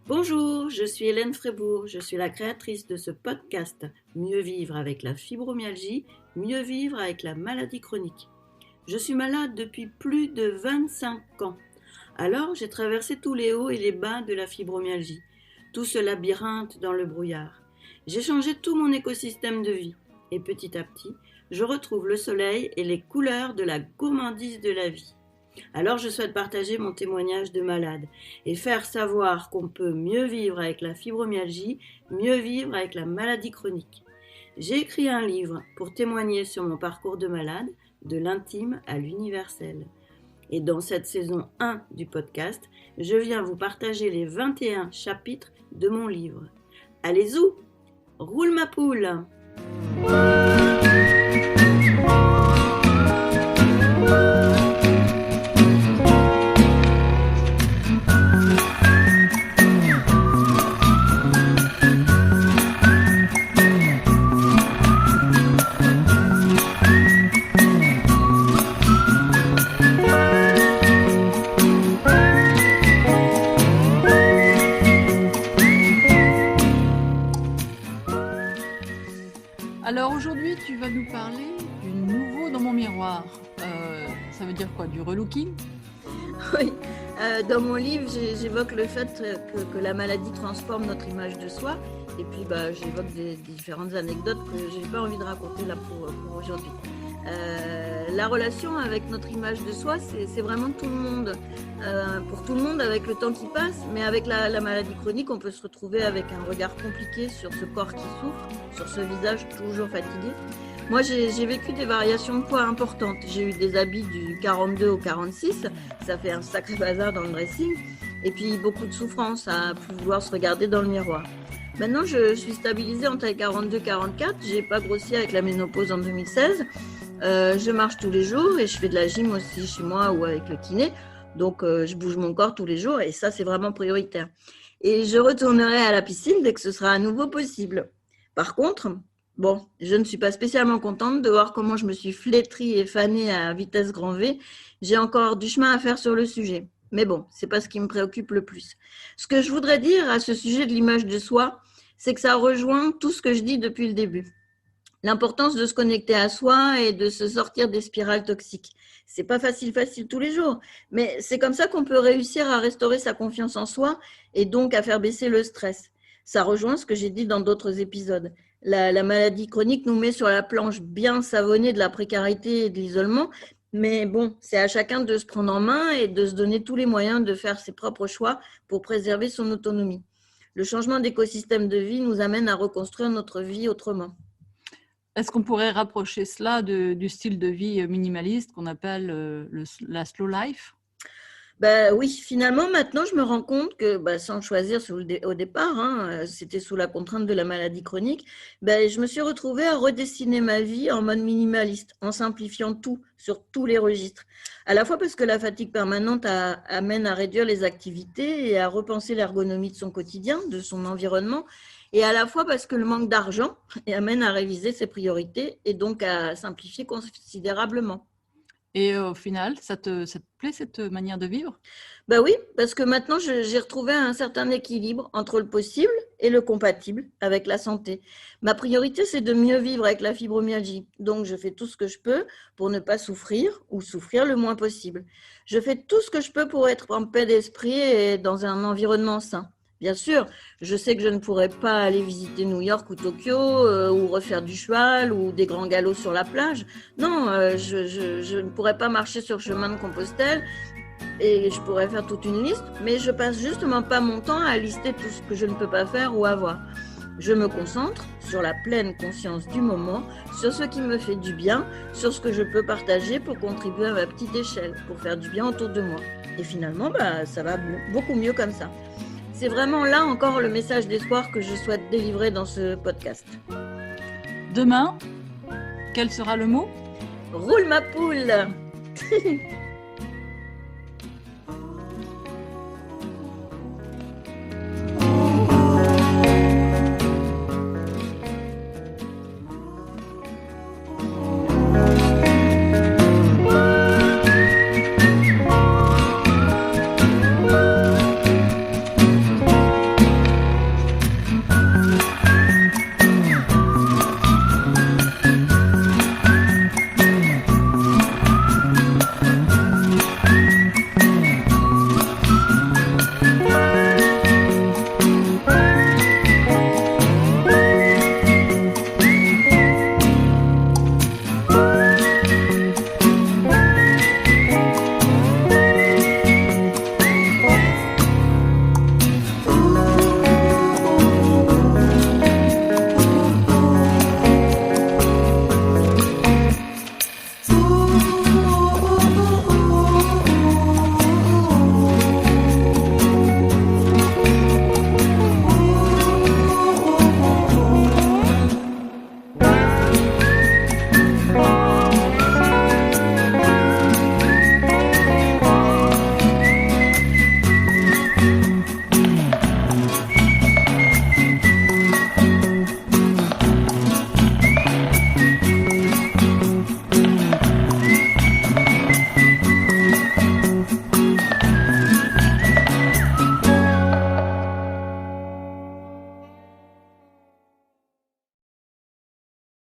Bonjour, je suis Hélène Frébourg, je suis la créatrice de ce podcast Mieux vivre avec la fibromyalgie, mieux vivre avec la maladie chronique. Je suis malade depuis plus de 25 ans. Alors j'ai traversé tous les hauts et les bas de la fibromyalgie, tout ce labyrinthe dans le brouillard. J'ai changé tout mon écosystème de vie et petit à petit, je retrouve le soleil et les couleurs de la gourmandise de la vie. Alors je souhaite partager mon témoignage de malade et faire savoir qu'on peut mieux vivre avec la fibromyalgie, mieux vivre avec la maladie chronique. J'ai écrit un livre pour témoigner sur mon parcours de malade, de l'intime à l'universel. Et dans cette saison 1 du podcast, je viens vous partager les 21 chapitres de mon livre. Allez zou, roule ma poule! Alors aujourd'hui, tu vas nous parler du nouveau dans mon miroir. Ça veut dire quoi? Du relooking? Oui, dans mon livre, j'évoque le fait que la maladie transforme notre image de soi. Et puis, j'évoque des différentes anecdotes que je n'ai pas envie de raconter là pour aujourd'hui. La relation avec notre image de soi, c'est vraiment tout le monde. Pour tout le monde, avec le temps qui passe, mais avec la maladie chronique, on peut se retrouver avec un regard compliqué sur ce corps qui souffre, sur ce visage toujours fatigué. Moi, j'ai vécu des variations de poids importantes. J'ai eu des habits du 42 au 46, ça fait un sacré bazar dans le dressing, et puis beaucoup de souffrance à plus vouloir se regarder dans le miroir. Maintenant, je suis stabilisée en taille 42-44, j'ai pas grossi avec la ménopause en 2016, je marche tous les jours et je fais de la gym aussi chez moi ou avec le kiné, donc je bouge mon corps tous les jours et ça, c'est vraiment prioritaire. Et je retournerai à la piscine dès que ce sera à nouveau possible. Par contre, je ne suis pas spécialement contente de voir comment je me suis flétrie et fanée à vitesse grand V. J'ai encore du chemin à faire sur le sujet. Mais bon, c'est pas ce qui me préoccupe le plus. Ce que je voudrais dire à ce sujet de l'image de soi, c'est que ça rejoint tout ce que je dis depuis le début. L'importance de se connecter à soi et de se sortir des spirales toxiques. C'est pas facile tous les jours, mais c'est comme ça qu'on peut réussir à restaurer sa confiance en soi et donc à faire baisser le stress. Ça rejoint ce que j'ai dit dans d'autres épisodes. La maladie chronique nous met sur la planche bien savonnée de la précarité et de l'isolement, mais bon, c'est à chacun de se prendre en main et de se donner tous les moyens de faire ses propres choix pour préserver son autonomie. Le changement d'écosystème de vie nous amène à reconstruire notre vie autrement. Est-ce qu'on pourrait rapprocher cela du style de vie minimaliste qu'on appelle la slow life? Oui, finalement, maintenant, je me rends compte que, sans le choisir au départ, c'était sous la contrainte de la maladie chronique, je me suis retrouvée à redessiner ma vie en mode minimaliste, en simplifiant tout, sur tous les registres. À la fois parce que la fatigue permanente amène à réduire les activités et à repenser l'ergonomie de son quotidien, de son environnement, et à la fois parce que le manque d'argent amène à réviser ses priorités et donc à simplifier considérablement. Et au final, ça te plaît cette manière de vivre? Oui, parce que maintenant, j'ai retrouvé un certain équilibre entre le possible et le compatible avec la santé. Ma priorité, c'est de mieux vivre avec la fibromyalgie. Donc, je fais tout ce que je peux pour ne pas souffrir ou souffrir le moins possible. Je fais tout ce que je peux pour être en paix d'esprit et dans un environnement sain. Bien sûr, je sais que je ne pourrais pas aller visiter New York ou Tokyo ou refaire du cheval ou des grands galops sur la plage. Non, je ne pourrais pas marcher sur le chemin de Compostelle et je pourrais faire toute une liste, mais je passe justement pas mon temps à lister tout ce que je ne peux pas faire ou avoir. Je me concentre sur la pleine conscience du moment, sur ce qui me fait du bien, sur ce que je peux partager pour contribuer à ma petite échelle, pour faire du bien autour de moi. Et finalement, ça va beaucoup mieux comme ça. C'est vraiment là encore le message d'espoir que je souhaite délivrer dans ce podcast. Demain, quel sera le mot? Roule ma poule!